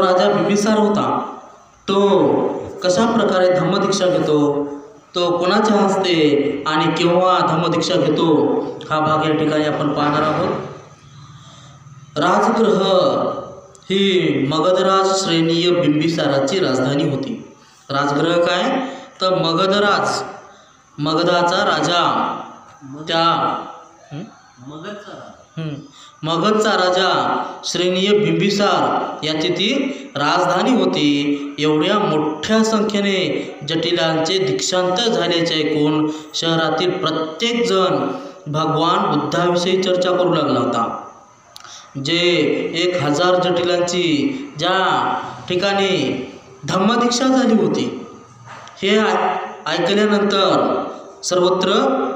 राजा बिंबिसार होता तो कशा प्रकारे धम्मदीक्षा घेतो, तो कोणाच्या हस्ते आणि केव्हा धम्मदीक्षा घेतो, हा भाग या ठिकाणी आपण पाहणार आहोत। राजगृह ही मगधराज श्रेणीय बिंबिसाराची राजधानी होती। राजगृह काय तर मगधाचा राजा त्या मगधचा राजा श्रेणीय बिंबिसार याची ती राजधानी होती। एवढ्या मोठ्या संख्येने जटिलांचे दीक्षांत झाल्याचे ऐकून शहरातील प्रत्येक जण भगवान बुद्धाविषयी चर्चा करू लागला होता। जे 1000 जटिलांची ज्या ठिकाणी धम्मदीक्षा झाली होती, हे ऐकल्यानंतर सर्वत्र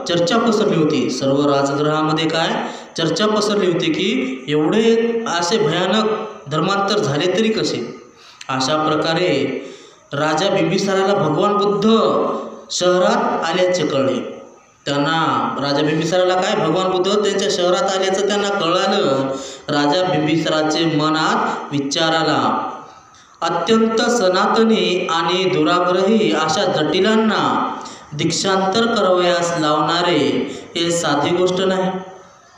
चर्चा पसरली होती। सर्व राजगृहामध्ये काय चर्चा पसरली होती की एवढे असे भयानक धर्मांतर झाले तरी कसे। अशा प्रकारे राजा बिंबिसाराला भगवान बुद्ध शहरात आल्याचे कळले। त्यांना राजा बिंबिसाराला काय भगवान बुद्ध त्यांच्या शहरात आल्याचं त्यांना कळालं। राजा बिंबिसाराचे मनात विचार आला, अत्यंत सनातनी आणि दुराग्रही अशा जटिलांना दीक्षांतर करावयास लावणारे हे साधी गोष्ट नाही।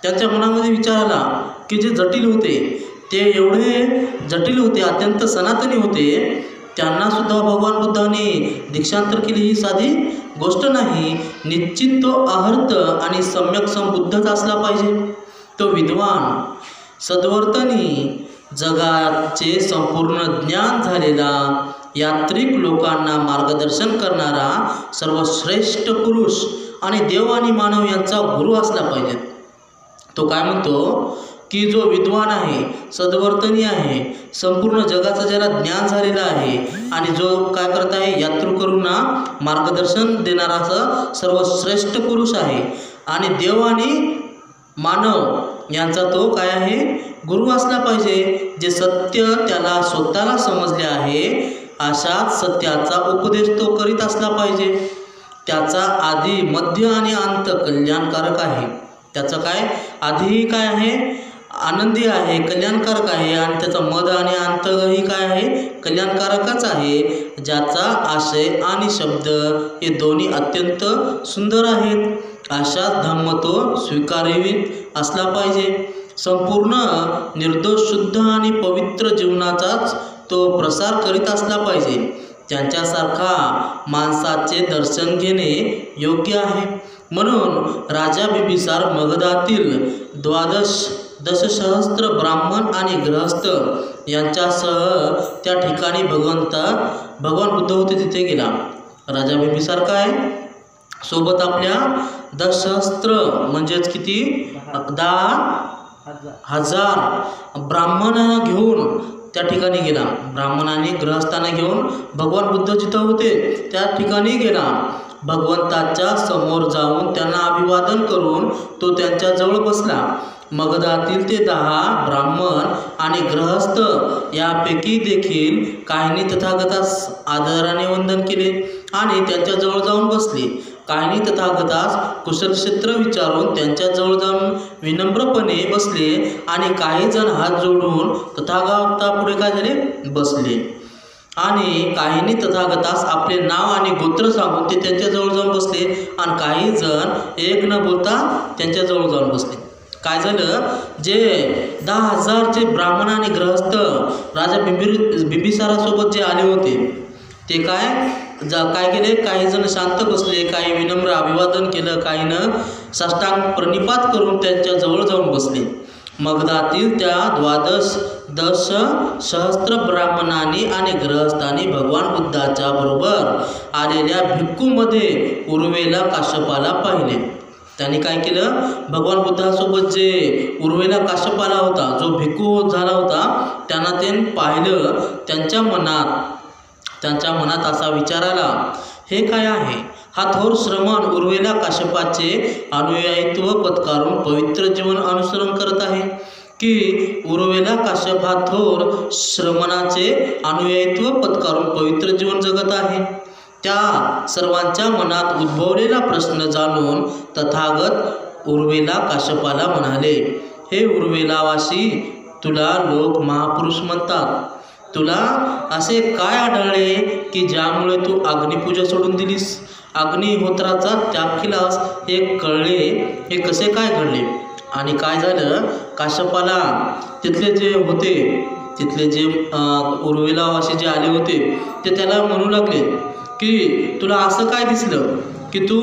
त्यांच्या मनामध्ये विचार आला की जे जटिल होते ते एवढे जटिल होते, अत्यंत सनातनी होते, त्यांना सुद्धा भगवान बुद्धांनी दीक्षांतर केली ही साधी गोष्ट नाही। निश्चित तो अहर्त आणि सम्यक संबुद्धच असला पाहिजे। तो विद्वान, सद्वर्तनी, जगाचे संपूर्ण ज्ञान झालेला, यात्रिक लोकांना मार्गदर्शन करणारा सर्वश्रेष्ठ पुरुष आणि देव आणि मानव यांचा गुरु असला पाहिजे। तो काय म्हणतो की जो विद्वान आहे, सद्वर्तनी आहे, संपूर्ण जगाचं ज्याला ज्ञान झालेलं आहे आणि जो काय करत आहे यात्रेकरूंना मार्गदर्शन देणारा असं सर्वश्रेष्ठ पुरुष आहे आणि देव आणि मानव यांचा तो काय आहे गुरु असला पाहिजे। जे सत्य त्याला स्वतःला समजले आहे अशाच सत्याचा उपदेश तो करीत असला पाहिजे। त्याचा आधी मध्य आणि अंत कल्याणकारक आहे। त्याचं काय आधीही काय आहे आनंदी आहे, कल्याणकारक आहे आणि त्याचा मध आणि अंतही काय आहे कल्याणकारकच आहे। ज्याचा आशय आणि शब्द हे दोन्ही अत्यंत सुंदर आहेत अशा धम्म तो स्वीकारावीत असला पाहिजे। संपूर्ण निर्दोष, शुद्ध आणि पवित्र जीवनाचाच तो प्रसार करीत असला पाहिजे। त्यांच्यासारखा माणसाचे दर्शन घेणे योग्य आहे। म्हणून राजा बिंबिसार मगधातील 10,000 ब्राह्मण आणि गृहस्थ यांच्यासह त्या ठिकाणी भगवान बुद्ध होते तिथे गेला। राजा बिंबिसार काय सोबत आपल्या 10,000 म्हणजेच किती 10,000 ब्राह्मणांना घेऊन त्या ठिकाणी गेला। ब्राह्मणांनी गृहस्थांना घेऊन भगवान बुद्ध जिथं होते त्या ठिकाणी गेला। भगवंताच्या समोर जाऊन त्यांना अभिवादन करून तो त्यांच्या जवळ बसला। मगधातील ते 10 ब्राह्मण आणि गृहस्थ यापैकी देखील काहींनी तथागतास आदराने वंदन केले आणि त्यांच्या जवळ जाऊन बसले। काहींनी तथागतास कुशलक्षेत्र विचारून त्यांच्या जवळ जाऊन विनम्रपणे बसले आणि काही जण हात जोडून तथागतापुढे काय झाले बसले आणि काहींनी तथागतास आपले नाव आणि गोत्र सांगून ते त्यांच्या जवळ जाऊन बसले आणि काही जण एक न बोलता त्यांच्या जवळ जाऊन बसले। काय झालं, जे 10,000 जे ब्राह्मण आणि गृहस्थ राजा बिंबिसारासोबत जे आले होते ते काय केले, काही जण शांत बसले, काही विनम्र अभिवादन केलं, काहीनं साष्टांग प्रणिपात करून त्यांच्या जवळ जाऊन बसले। मगधातील त्या 10,000 ब्राह्मणांनी आणि गृहस्थांनी भगवान बुद्धाच्या बरोबर आलेल्या भिक्खूमध्ये उर्वेला काश्यपाला पाहिले। त्यांनी काय केलं, भगवान बुद्धासोबत जे उर्वेला काश्यपाला होता, जो भिक्खू झाला होता, त्यांना ते पाहिलं। त्यांच्या मनात असा विचार आला, हे काय आहे, हा थोर श्रमण उर्वेला काश्यपाचे अनुयायित्व पत्करून पवित्र जीवन अनुसरण करत आहे की उर्वेला काश्यप हा थोर श्रमणाचे अनुयायित्व पत्करून पवित्र जीवन जगत आहे। त्या सर्वांच्या मनात उद्भवलेला प्रश्न जाणून तथागत उर्वेला काश्यपाला म्हणाले, हे उर्वेलावासी, तुला लोक महापुरुष म्हणतात, तुला असे काय आढळले की ज्यामुळे तू अग्निपूजा सोडून दिलीस, अग्निहोत्राचा त्याग केलास? हे कळले, हे कसे काय घडले? आणि काय झालं? काश्यपाला तिथले जे होते, तिथले जे उर्मिलावासी जे आले होते ते त्याला म्हणू लागले की तुला असं काय दिसलं की तू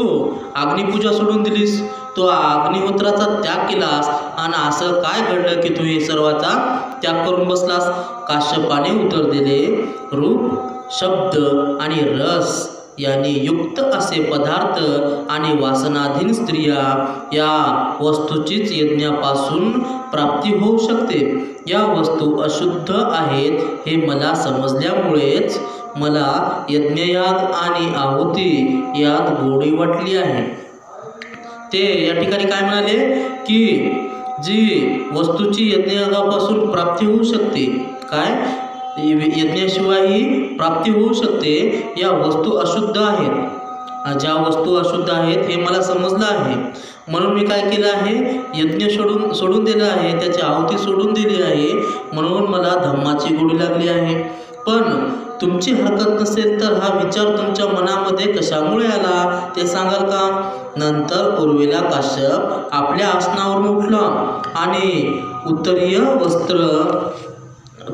अग्निपूजा सोडून दिलीस, तू अग्निहोत्राचा त्याग केलास आणि असं काय घडलं की तू हे सर्वाचा त्याग करून बसलास? काश्यपाने उत्तर दिले, रूप, शब्द आणि रस यांनी युक्त असे पदार्थ आणि वासनाधीन स्त्रिया या वस्तूचीच यज्ञापासून प्राप्ती होऊ शकते. या वस्तू अशुद्ध आहेत हे मला समजल्यामुळेच मला यज्ञयाग आणि आहुती यात गोडी वाटली आहे. ते या ठिकाणी काय म्हणाले की जी वस्तूची यज्ञयागापासून प्राप्ती होऊ शकते, काय यज्ञाशिवायही प्राप्ती होऊ शकते, या वस्तू अशुद्ध आहेत. ज्या वस्तू अशुद्ध आहेत हे मला समजलं आहे, म्हणून मी काय केलं आहे? यज्ञ सोडून दिला आहे, त्याची आहुती सोडून दिली आहे, म्हणून मला धम्माची गोडी लागली आहे. पण तुमची हरकत नसेल तर हा विचार तुमच्या मनामध्ये कशामुळे आला ते सांगाल का? नंतर उर्मिला काश्यप आपल्या आसनावरून उठला आणि उत्तरीय वस्त्र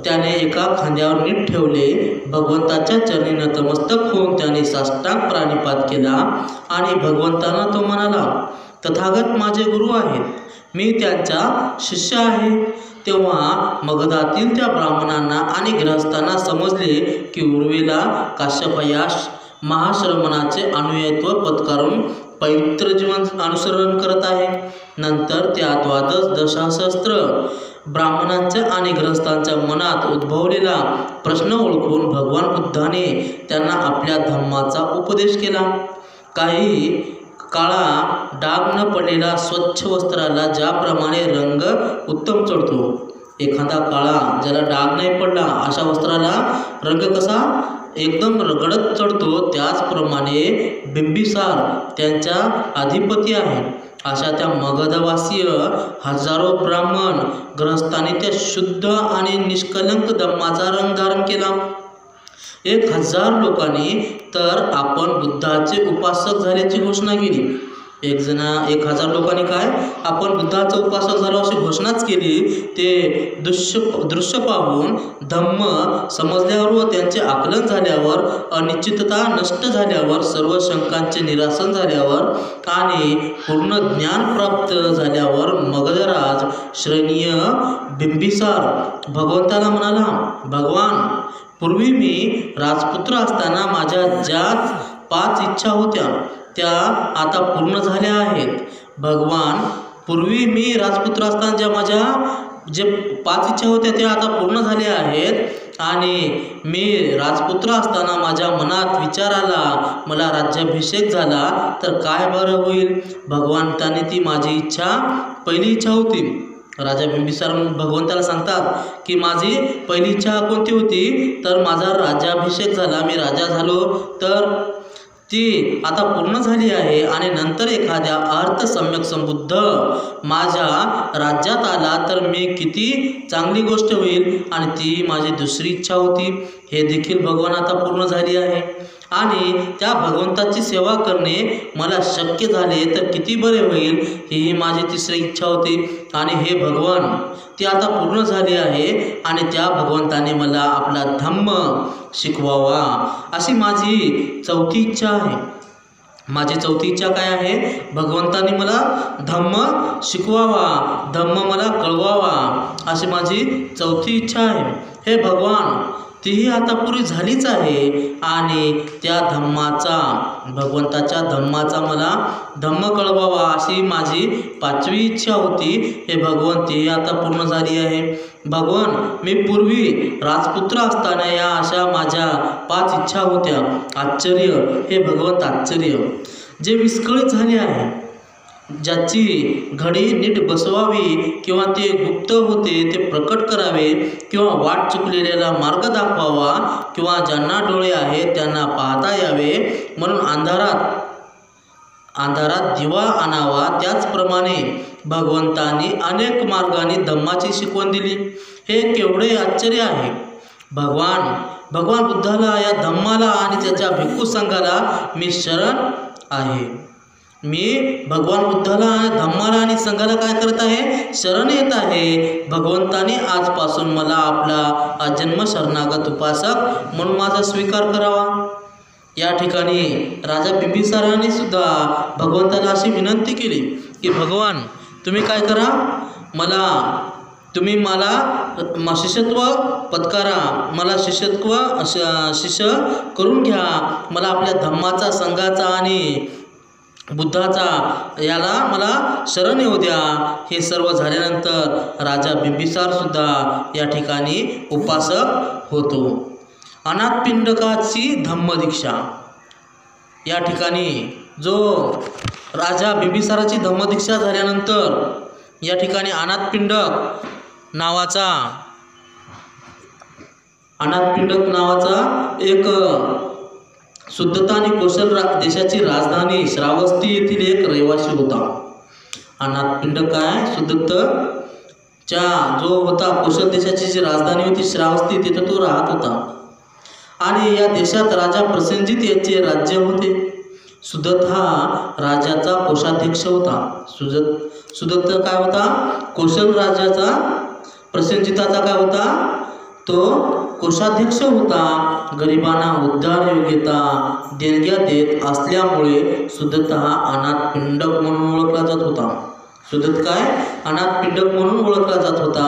त्याने एका खांद्यावर नीट ठेवले. भगवंताच्या चरणी नतमस्तक होऊन त्याने साष्टांग प्राणिपात केला आणि भगवंतांना तो म्हणाला, तथागत माझे गुरु आहेत, मी त्यांचा शिष्य आहे. तेव्हा मगधातील त्या ब्राह्मणांना आणि गृहस्थांना समजले की उर्मिला काश्यपयास महाश्रमणाचे अनुयायित्व पत्करून पवित्र जीवन अनुसरण करत आहे. नंतर त्या द्वादश दशसहस्त्र ब्राह्मणांच्या आणि गृहस्थांच्या मनात उद्भवलेला प्रश्न ओळखून भगवान बुद्धाने त्यांना आपल्या धम्माचा उपदेश केला. काही काळा डाग न पडलेला स्वच्छ वस्त्राला ज्याप्रमाणे रंग उत्तम चढतो, एखादा काळा ज्याला डाग नाही पडला अशा वस्त्राला रंग कसा एकदम रगडत चढतो, त्याचप्रमाणे बिंबिसार त्यांच्या अधिपती आहे. अशा त्या मगधवासीय हजारो ब्राह्मण गृहस्थांनी त्या शुद्ध आणि निष्कलंक धम्माचा रंग धारण केला. 1000 लोकांनी तर आपण बुद्धाचे उपासक झाल्याची घोषणा केली. 1000 लोकांनी काय आपण बुद्धाचा उपासक झालो अशी घोषणाच केली. ते दृश्य पाहून धम्म समजल्यावर व त्यांचे आकलन झाल्यावर, अनिश्चितता नष्ट झाल्यावर, सर्व शंकांचे निरासन झाल्यावर आणि पूर्ण ज्ञान प्राप्त झाल्यावर मगधराज श्रेणीय बिंबिसार भगवंताला म्हणाला, भगवान, पूर्वी मी राजपुत्र असताना माझ्या ज्या 5 इच्छा होत्या त्या आता पूर्ण झाल्या आहेत. भगवान, पूर्वी मी राजपुत्र असताना ज्या माझ्या 5 इच्छा होत्या त्या आता पूर्ण झाल्या आहेत. आणि मी राजपुत्र असताना माझ्या मनात विचार आला, मला राज्याभिषेक झाला तर काय बरं होईल? भगवंताने ती माझी इच्छा, पहिली इच्छा होती. राजा बिंबिसार भगवंताला सांगतात की माझी पहिली इच्छा कोणती होती? तर माझा राज्याभिषेक झाला, मी राजा झालो तर ती आता पूर्ण झाली आहे. आणि नंतर एखाद्या अर्थ सम्यक संबुद्ध माझ्या राज्यात आला तर मी किती चांगली गोष्ट होईल. आणि ती माझी दुसरी इच्छा होती, हे देखील भगवान आता पूर्ण झाली आहे. आणि त्या भगवंताची सेवा करणे मला शक्य झाले तर किती बरे होईल, ही माझी तिसरी इच्छा होती. आणि हे भगवान, ती आता पूर्ण झाली आहे आणि त्या भगवंताने मला आपला धम्म शिकवावा, अशी माझी चौथी इच्छा आहे. माझी चौथी इच्छा काय आहे? भगवंताने मला धम्म शिकवावा, धम्म मला कळवावा, अशी माझी चौथी इच्छा आहे. हे भगवान, तीही आता पुरी झालीच आहे. आणि त्या धम्माचा, भगवंताच्या धम्माचा मला धम्म कळवावा, अशी माझी 5वी इच्छा होती. हे भगवान, तीही आता पूर्ण झाली आहे. भगवान, मी पूर्वी राजपुत्र असताना या अशा माझ्या 5 इच्छा होत्या. आश्चर्य, हे भगवंत, आश्चर्य, जे विस्कळीत झाले आहे, ज्याची घडी नीट बसवावी किंवा ते गुप्त होते ते प्रकट करावे, किंवा वाट चुकलेल्याला मार्ग दाखवावा, किंवा ज्यांना डोळे आहेत त्यांना पाहता यावे, म्हणून अंधारात दिवा आणावा. त्याचप्रमाणे भगवंतांनी अनेक मार्गाने धम्माची शिकवण दिली. हे केवढे आश्चर्य आहे. भगवान बुद्धाला, या धम्माला आणि त्याच्या भिक्खू संघाला मी शरण आहे. मी भगवान बुद्धाला, धम्माला आणि संघाला काय करत आहे? शरण येत आहे. भगवंताने आजपासून मला आपला अजन्म शरणागत उपासक म्हणून माझा स्वीकार करावा. या ठिकाणी राजा बिंबिसाराने सुद्धा भगवंताला अशी विनंती केली की भगवान तुम्ही काय करा, तुम्ही मला शिष्यत्व पत्कारा, मला शिष्य करून घ्या, मला आपल्या धम्माचा, संघाचा आणि बुद्धाचा याला मला शरण येऊ द्या. हे सर्व झाल्यानंतर राजा बिंबिसार सुद्धा या ठिकाणी उपासक होतो. अनाथपिंडकाची धम्मदीक्षा. या ठिकाणी जो राजा बिंबिसाराची धम्मदीक्षा झाल्यानंतर या ठिकाणी अनाथपिंडक नावाचा एक शुद्धता आणि कौशल देशाची राजधानी श्रावस्ती येथील एक रहिवासी होता. अनाथपिंडक काय, शुद्धतच्या जो होता, कौशल देशाची जी राजधानी होती श्रावस्ती, तिथे तो राहत होता. आणि या देशात राजा प्रसेनजित याचे राज्य होते. सुदत्त हा राजाचा कोषाध्यक्ष होता. सुदत्त काय होता? कौशल राजाचा, प्रसेनजिताचा काय होता? तो कोषाध्यक्ष होता. गरिबांना उद्धार योग्यता देणग्या देत असल्यामुळे सुदत्त हा अनाथपिंडक म्हणून ओळखला जात होता. सुदत्त काय, अनाथपिंडक म्हणून ओळखला जात होता.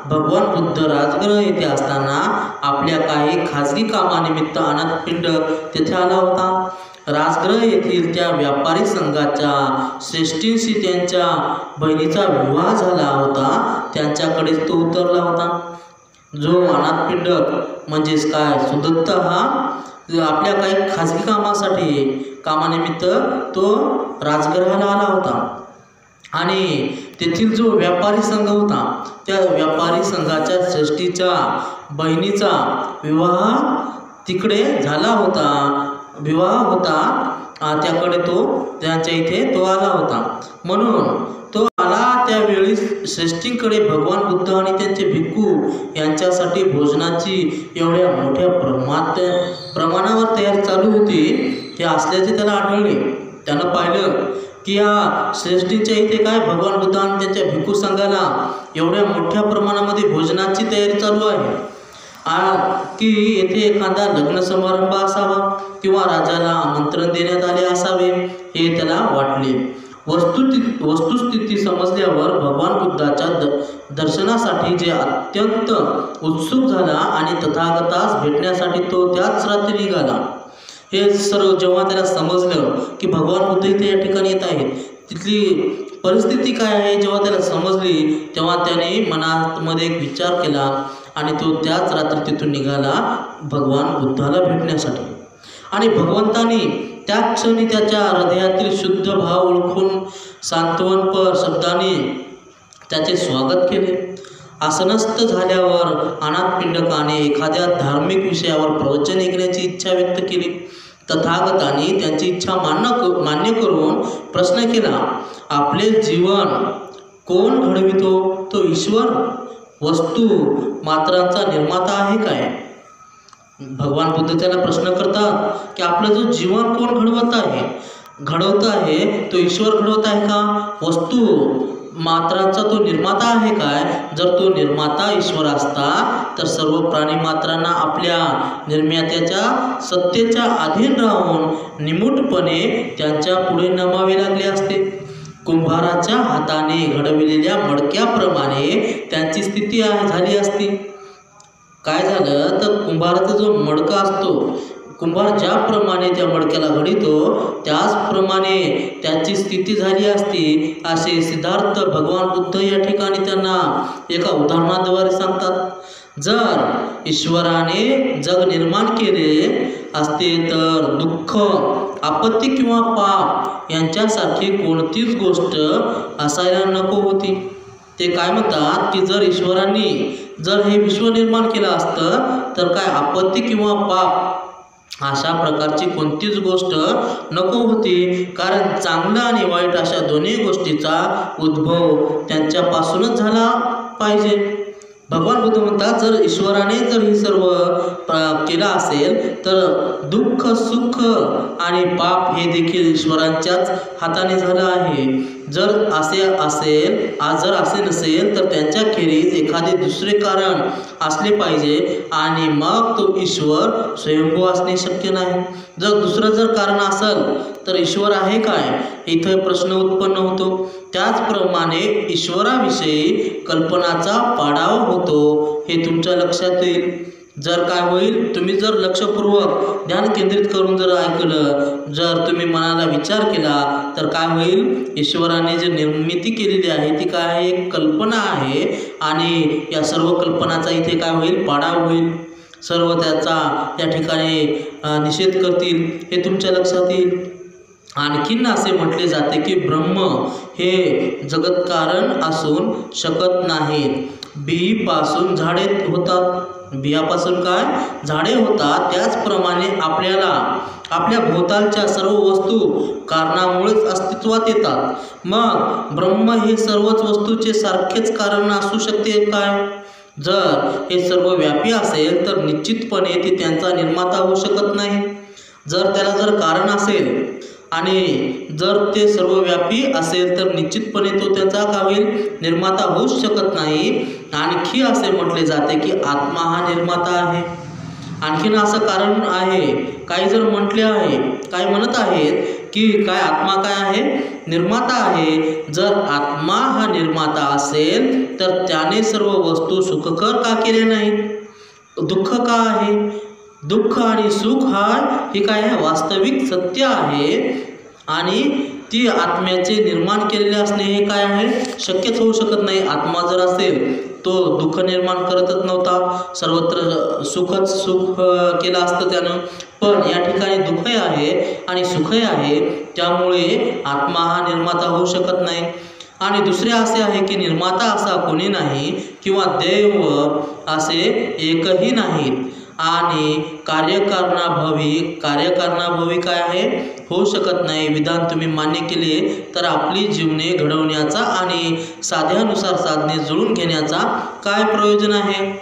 भगवान बुद्ध राजगृह येथे असताना आपल्या काही खाजगी कामानिमित्त अनाथपिंडक तेथे आला होता. राजगृह येथील त्या व्यापारी संघाच्या श्रेष्ठींशी त्यांच्या बहिणीचा विवाह झाला होता. त्यांच्याकडेच तो उतरला होता. जो अनाथपिंडक म्हणजेच काय, सुदत्त हा आपल्या काही खाजगी कामानिमित्त तो राजगृहाला आला होता. आणि तेथील जो व्यापारी संघ होता, त्या व्यापारी संघाच्या श्रेष्ठीच्या बहिणीचा विवाह तिकडे झाला होता. त्याकडे त्यांच्या इथे तो आला होता. म्हणून तो आला त्यावेळी श्रेष्ठींकडे भगवान बुद्ध आणि त्यांचे भिक्खू यांच्यासाठी भोजनाची एवढ्या मोठ्या प्रमाणावर तयारी चालू होती हे असल्याचे त्याला आढळले. त्यानं पाहिलं की या श्रेष्ठींच्या इथे काय, भगवान बुद्ध आणि त्यांच्या भिक्खू संघाला एवढ्या मोठ्या प्रमाणामध्ये भोजनाची तयारी चालू आहे की येथे एखादा लग्न समारंभ असावा किंवा राजाला आमंत्रण देण्यात आले असावे हे त्याला वाटले. वस्तुस्थिती समजल्यावर भगवान बुद्धाच्या दर्शनासाठी जे अत्यंत उत्सुक झाला आणि तथागतास भेटण्यासाठी तो त्याच रात्री निघाला. हे सर्व जेव्हा त्याला समजलं की भगवान बुद्ध इथे या ठिकाणी येत आहेत, तिथली परिस्थिती काय आहे जेव्हा त्याला समजली, तेव्हा त्याने मनामध्ये एक विचार केला आणि तो त्याच रात्री तिथून निघाला भगवान बुद्धाला भेटण्यासाठी. आणि भगवंतानी त्या क्षणी त्याच्या हृदयातील शुद्ध भाव ओळखून सांत्वनपर शब्दाने त्याचे स्वागत केले. आसनस्थ झाल्यावर अनाथपिंडकाने एखाद्या धार्मिक विषयावर प्रवचन ऐकण्याची इच्छा व्यक्त केली. तथागताने त्यांची इच्छा मान्य करून प्रश्न केला, आपले जीवन कोण घडवितो? तो ईश्वर, वस्तू मात्रांचा निर्माता आहे काय? भगवान बुद्ध त्याला प्रश्न करतात की आपलं जो जीवन कोण घडवत आहे तो ईश्वर घडवत आहे का? वस्तू मात्रांचा तो निर्माता आहे काय? जर तो निर्माता ईश्वर असता तर सर्व प्राणी मात्रांना आपल्या निर्मात्याच्या सत्तेच्या अधीन राहून निमूटपणे त्यांच्या पुढे नमावे लागले असते. कुंभाराच्या हाताने घडविलेल्या मडक्याप्रमाणे त्यांची स्थिती झाली असती. काय झालं तर कुंभाराचा जो मडका असतो, कुंभार ज्याप्रमाणे त्या मडक्याला घडीतो त्याचप्रमाणे त्याची स्थिती झाली असती असे सिद्धार्थ भगवान बुद्ध या ठिकाणी त्यांना एका उदाहरणाद्वारे सांगतात. जर ईश्वराने जग निर्माण केले असते तर दुःख, आपत्ती किंवा पाप यांच्यासारखी कोणतीच गोष्ट असायला नको होती. ते काय म्हणतात की जर ईश्वरांनी जर हे विश्व निर्माण केलं असतं तर काय आपत्ती किंवा पाप अशा प्रकारची कोणतीच गोष्ट नको होती. कारण चांगलं आणि वाईट अशा दोन्ही गोष्टीचा उद्भव त्यांच्यापासूनच झाला पाहिजे. भगवान बुद्ध म्हणतात, जर ईश्वराने जर हे सर्व केलं असेल तर दुःख सुख आणि पाप हे देखील ईश्वरांच्याच हाताने झालं आहे. जर असे नसेल तर त्यांच्याखेरीज एखादे दुसरे कारण असले पाहिजे आणि मग तो ईश्वर स्वयंभू असणे शक्य नाही. जर कारण असेल तर ईश्वर आहे काय, इथे प्रश्न उत्पन्न होतो. त्याचप्रमाणे ईश्वराविषयी कल्पनाचा पाडाव होतो हे तुमच्या लक्षात येईल. जर काय होईल, तुम्ही जर लक्षपूर्वक ध्यान केंद्रित करून जर ऐकलं, जर तुम्ही मनाला विचार केला तर काय होईल, ईश्वराने जे निर्मिती केलेली आहे ती काय आहे, एक कल्पना आहे आणि या सर्व कल्पनाचा इथे काय होईल, पाडाव होईल. सर्व त्याचा त्या ठिकाणी निषेध करतील हे तुमच्या लक्षात येईल. आणखीन असे म्हटले जाते की ब्रह्म हे जगत कारण असून शकत नाहीत. बियापासून झाडे होतात, बियापासून काय झाडे होतात, त्याचप्रमाणे आपल्या भोवतालच्या सर्व वस्तू कारणामुळेच अस्तित्वात येतात. मग ब्रह्म हे सर्वच वस्तूचे सारखेच कारण असू शकते काय? जर हे सर्व व्यापी असेल तर निश्चितपणे ते त्यांचा निर्माता होऊ शकत नाही. जर त्याला जर कारण असेल आणि जर ते सर्वव्यापी असेल तर निश्चितपणे तो त्याचा काय होईल, निर्माता होऊच शकत नाही. आणखी असे म्हटले जाते की आत्मा हा निर्माता आहे. आणखीन असं कारण आहे, काही जर म्हटले आहे, काही म्हणत आहेत की काय आत्मा काय आहे, निर्माता आहे. जर आत्मा हा निर्माता असेल तर त्याने सर्व वस्तू सुखकर का केल्या नाहीत, दुःख का आहे? दुःख आणि सुख हे काय आहे, वास्तविक सत्य आहे आणि ती आत्म्याचे निर्माण केलेले असणे हे काय आहे, शक्यच होऊ शकत नाही. आत्मा जर असेल तो दुःख निर्माण करतच नव्हता, सर्वत्र सुख केलं असतं त्यानं. पण या ठिकाणी दुःखही आहे आणि सुखही आहे, त्यामुळे आत्मा हा निर्माता होऊ शकत नाही. आणि दुसरे असे आहे की निर्माता असा कोणी नाही किंवा देव असे एकही नाहीत आणि कार्यकारणाभवी काय आहे, होऊ शकत नाही. विधान तुम्ही मान्य केले तर आपली जीवने घडवण्याचा आणि साध्यानुसार साधने जुळून घेण्याचा काय प्रयोजन आहे?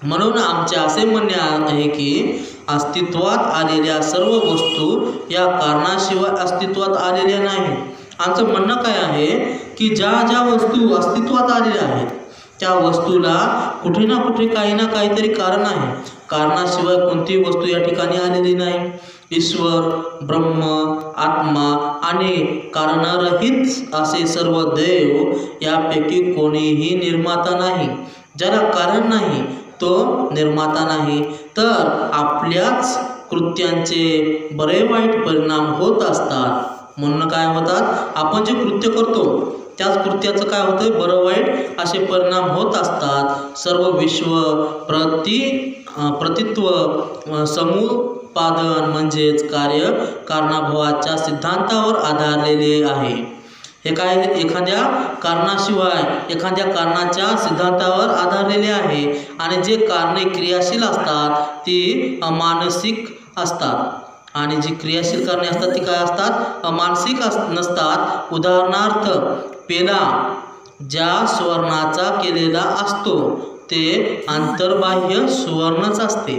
म्हणून आमचे असे म्हणणे आहे की अस्तित्वात आलेल्या सर्व वस्तू या कारणाशिवाय अस्तित्वात आलेल्या नाहीत. आमचं म्हणणं काय आहे की ज्या ज्या वस्तू अस्तित्वात आलेल्या आहेत त्या वस्तूला कुठे ना कुठे काही ना काहीतरी कारण आहे. कारणाशिवाय कोणतीही वस्तू या ठिकाणी आलेली नाही. ईश्वर, ब्रह्म, आत्मा आणि कारणरहित असे सर्व देव यापैकी कोणीही निर्माता नाही. ज्याला कारण नाही तो निर्माता नाही. तर आपल्याच कृत्यांचे बरे वाईट परिणाम होत असतात. म्हणून काय होतात, आपण जे कृत्य करतो त्याच कृत्याचं काय होतं, बरं वाईट असे परिणाम होत असतात. सर्व विश्व प्रतित्व समुपादन म्हणजेच कार्य कारणाभावाच्या सिद्धांतावर आधारलेले आहे. हे काय, एखाद्या कारणाशिवाय एखाद्या कारणाच्या सिद्धांतावर आधारलेले आहे. आणि जे कारणे क्रियाशील असतात ती अमानसिक असतात आणि जी क्रियाशील कारणे असतात ती काय असतात, अमानसिक नसतात. उदाहरणार्थ, पेला ज्या सुवर्णाचा केलेला असतो ते आंतरबाह्य सुवर्णच असते.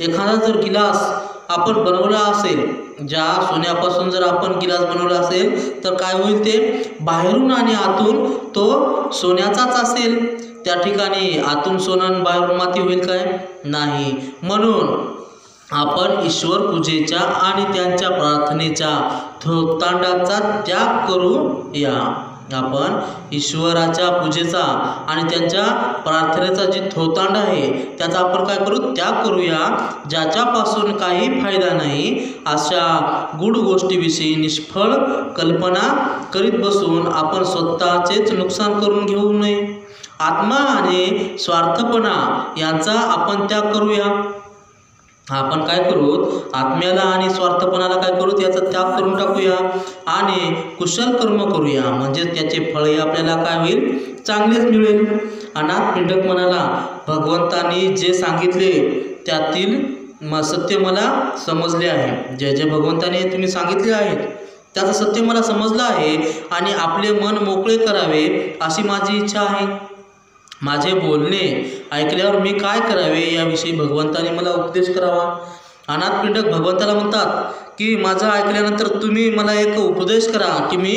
एखादा जर गिलास आपण बनवला असेल, ज्या सोन्यापासून जर आपण गिलास बनवला असेल तर काय होईल, ते बाहेरून आणि आतून तो सोन्याचाच असेल. त्या ठिकाणी आतून सोनं बाहेरून माती होईल काय, नाही. म्हणून आपण ईश्वर पूजेच्या आणि त्यांच्या प्रार्थनेच्या थोतांडाचा त्याग करूया. आपण ईश्वराच्या पूजेचा आणि त्यांच्या प्रार्थनेचा जी थोतांड आहे त्याचा आपण काय करू, त्याग करूया. ज्याच्यापासून काही फायदा नाही अशा गूढ गोष्टीविषयी निष्फळ कल्पना करीत बसून आपण स्वतःचेच नुकसान करून घेऊ नये. आत्मा आणि स्वार्थपणा यांचा आपण त्याग करूया. आपण काय करू, आत्म्याला आणि स्वार्थपणाला काय करू, याचा त्याग करून टाकूया आणि कुशल कर्म करूया. म्हणजे त्याचे फळही आपल्याला काय होईल, चांगलेच मिळेल. अनाथ पिंडक म्हणाला, भगवंतांनी जे सांगितले त्यातील सत्य मला समजले आहे. जे जे भगवंताने तुम्ही सांगितले आहेत त्याचं सत्य मला समजलं आहे आणि आपले मन मोकळे करावे अशी माझी इच्छा आहे. माझे बोलणे ऐकल्यावर मी काय करावे याविषयी भगवंताने मला उपदेश करावा. अनाथपिंडक भगवंताला म्हणतात की माझं ऐकल्यानंतर तुम्ही मला एक उपदेश करा की मी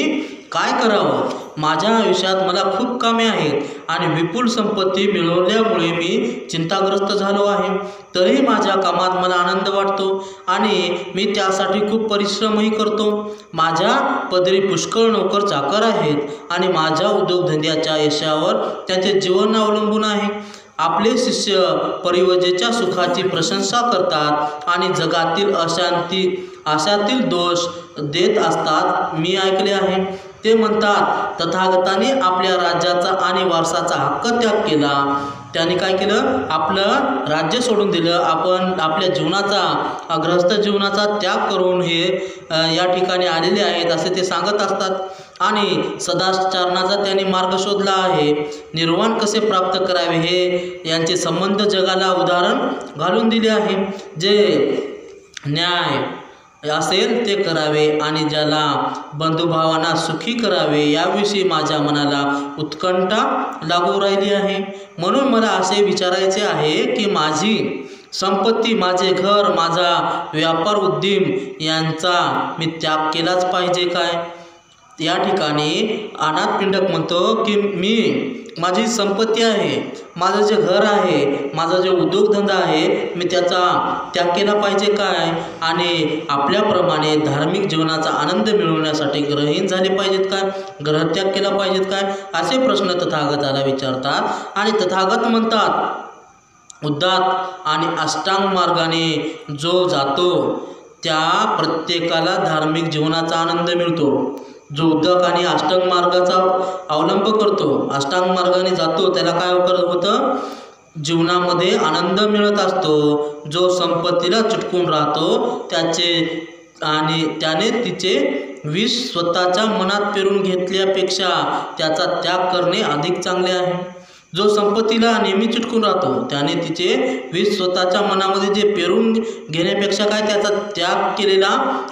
काय करावं. माझ्या आयुष्यात मला खूप कामे आहेत आणि विपुल संपत्ती मिळवल्यामुळे मी चिंताग्रस्त झालो आहे. तरी माझ्या कामात मला आनंद वाटतो आणि मी त्यासाठी खूप परिश्रमही करतो. माझ्या पदरी पुष्कळ नोकर चाकर आहेत आणि माझ्या उद्योगधंद्याच्या यशावर त्यांचे जीवन अवलंबून आहे. आपले शिष्य परिवजेच्या सुखाची प्रशंसा करतात आणि जगातील आशातील दोष देत असतात. मी ऐकले आहे. ते म्हणतात तथागताने आपल्या राज्याचा आणि वारसाचा हक्क त्याग केला. त्याने काय केलं? आपलं राज्य सोडून दिलं. आपण आपल्या जीवनाचा गृहस्थ जीवनाचा त्याग करून हे या ठिकाणी आलेले आहेत असे ते सांगत असतात. आणि सदाचारणाचा त्यांनी मार्ग शोधला आहे. निर्वाण कसे प्राप्त करावे हे यांचे संबंध जगाला उदाहरण घालून दिले आहे. जे न्याय असेल ते करावे आणि ज्याला बंधुभावांना सुखी करावे याविषयी माझ्या मनाला उत्कंठा लागू राहिली आहे. म्हणून मला असे विचारायचे आहे की माझी संपत्ती, माझे घर, माझा व्यापार उद्यम यांचा मी त्याग केलाच पाहिजे काय. या ठिकाणी अनाथपिंडक म्हणतो की माझी संपत्ती आहे, माझं जे घर आहे, माझा जे उद्योगधंदा आहे, मी त्याचा त्याग केला पाहिजे काय आणि आपल्याप्रमाणे धार्मिक जीवनाचा आनंद मिळवण्यासाठी ग्रहीण झाले पाहिजेत काय, ग्रहत्याग केला पाहिजेत काय, असे प्रश्न तथागताला विचारतात. आणि तथागत म्हणतात उदात्त आणि अष्टांग मार्गाने जो जातो त्या प्रत्येकाला धार्मिक जीवनाचा आनंद मिळतो. जो उद्धक आणि अष्टांग मार्गाचा अवलंब करतो, अष्टांग मार्गाने जातो, त्याला काय होतं? जीवनामध्ये आनंद मिळत असतो. जो संपत्तीला चिटकून राहतो त्याने तिचे विष स्वतःच्या मनात पेरून घेतल्यापेक्षा त्याचा त्याग करणे अधिक चांगले आहे. जो संपत्तीला नेहमी चिटकून राहतो त्याने तिचे विष स्वतःच्या मनामध्ये जे पेरून घेण्यापेक्षा काय त्याचा त्याग केलेला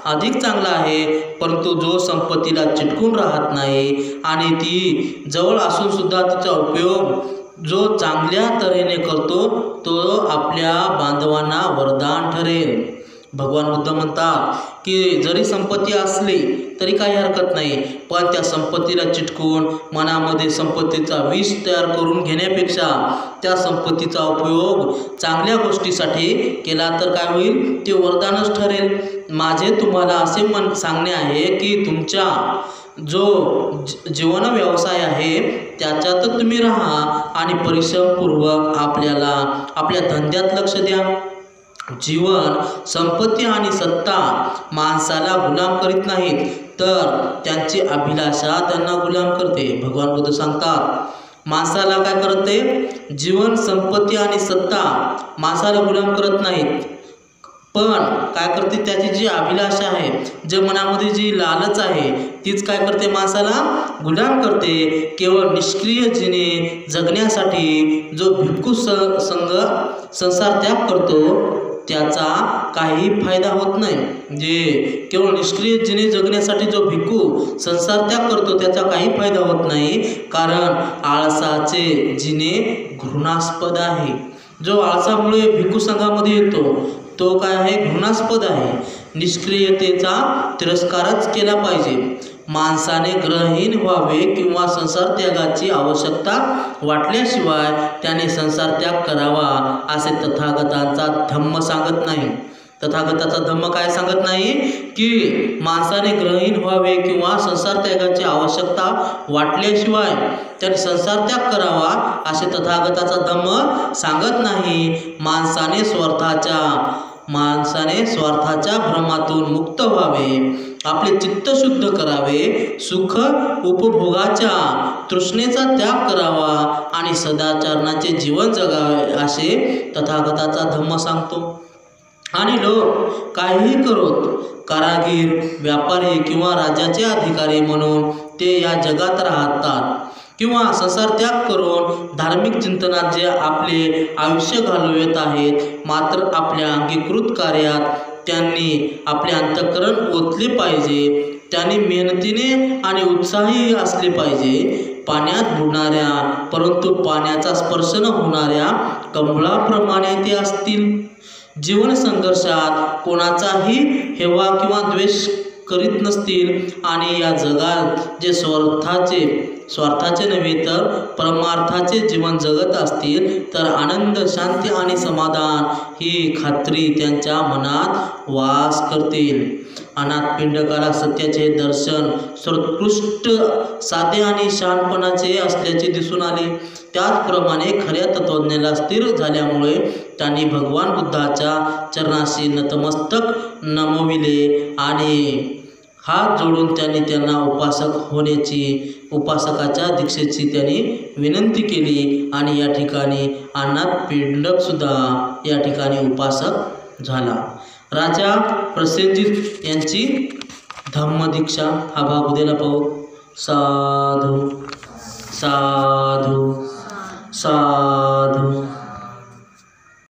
अधिक चांगला आहे. परंतु जो संपत्तीला चिटकून राहत नाही आणि ती जवळ असून सुद्धा तिचा उपयोग जो चांगल्या तऱ्हेने करतो तो आपल्या बांधवांना वरदान ठरेल. भगवान बुद्ध म्हणतात की जरी संपत्ती असली तरी काही हरकत नाही, पण त्या संपत्तीला चिटकून मनामध्ये संपत्तीचा विष तयार करून घेण्यापेक्षा त्या संपत्तीचा उपयोग चांगल्या गोष्टीसाठी केला तर काय होईल? ते वरदानच ठरेल. माझे तुम्हाला असे सांगणे आहे की तुमच्या जो जीवन व्यवसाय आहे त्याच्यात तुम्ही राहा आणि परिश्रमपूर्वक आपल्या धंद्यात लक्ष द्या. जीवन, संपत्ती आणि सत्ता माणसाला गुलाम करीत नाहीत तर त्यांची अभिलाषा त्यांना गुलाम करते. भगवान बुद्ध सांगतात माणसाला काय करते? जीवन, संपत्ती आणि सत्ता माणसाला गुलाम करत नाहीत, पण काय करते? त्याची जी अभिलाषा आहे, जे मनामध्ये जी लालच आहे तीच काय करते? माणसाला गुलाम करते. केवळ निष्क्रिय जीने जगण्यासाठी जो भिक्खू संसार त्याग करतो त्याचा काही फायदा होत नाही. जे केवळ निष्क्रिय जीने जगण्यासाठी जो भिक्खू संसार त्याग करतो त्याचा काही फायदा होत नाही, कारण आळसाचे जीने घृणास्पद आहे. जो आळसामुळे भिक्खू संघामध्ये येतो तो काय आहे? घृणास्पद आहे. निष्क्रियतेचा तिरस्कारच केला पाहिजे. माणसाने ग्रहहीन व्हावे किंवा संसार त्यागाची आवश्यकता वाटल्याशिवाय त्याने संसार त्याग करावा असे तथागतांचा धम्म सांगत नाही. तथागताचा धम्म काय सांगत नाही की माणसाने ग्रहहीन व्हावे किंवा संसार त्यागाची आवश्यकता वाटल्याशिवाय त्याने संसार त्याग करावा असे तथागताचा धम्म सांगत नाही. माणसाने स्वार्थाच्या भ्रमातून मुक्त व्हावे, आपले चित्त शुद्ध करावे, सुख उपभोगाच्या तृष्णेचा त्याग करावा आणि सदाचरणाचे जीवन जगावे असे तथागताचा धम्म सांगतो. आणि लोक काहीही करोत, कारागीर, व्यापारी किंवा राज्याचे अधिकारी म्हणून ते या जगात राहतात किंवा संसार त्याग करून धार्मिक चिंतनात जे आपले आयुष्य घालवत आहेत, मात्र आपल्या अंगीकृत कार्यात त्यांनी आपले अंतःकरण ओतले पाहिजे. त्यांनी मेहनतीने आणि उत्साही असले पाहिजे. पाण्यात बुडणाऱ्या परंतु पाण्याचा स्पर्श न होणाऱ्या कमळाप्रमाणे ते असतील. जीवन संघर्षात कोणाचाही हेवा किंवा द्वेष करीत नसतील आणि या जगात जे स्वार्थाचे नव्हे तर परमार्थाचे जीवन जगत असतील तर आनंद, शांती आणि समाधान ही खात्री त्यांच्या मनात वास करतील. अनाथ पिंडकाला सत्याचे हे दर्शन सर्वोत्कृष्ट, साधे आणि शहाणपणाचे असल्याचे दिसून आले. त्याचप्रमाणे खऱ्या तत्त्वज्ञानाला स्थिर झाल्यामुळे त्यांनी भगवान बुद्धाच्या चरणाशी नतमस्तक नमविले आणि हात जोडून त्यांना उपासकाच्या दीक्षेची त्यांनी विनंती केली आणि या ठिकाणी अनाथ पिंडकसुद्धा या ठिकाणी उपासक झाला. राजा प्रसेनजित यांची धम्मदीक्षा हा भाग उद्याला पाहू. साधू साधू साधू.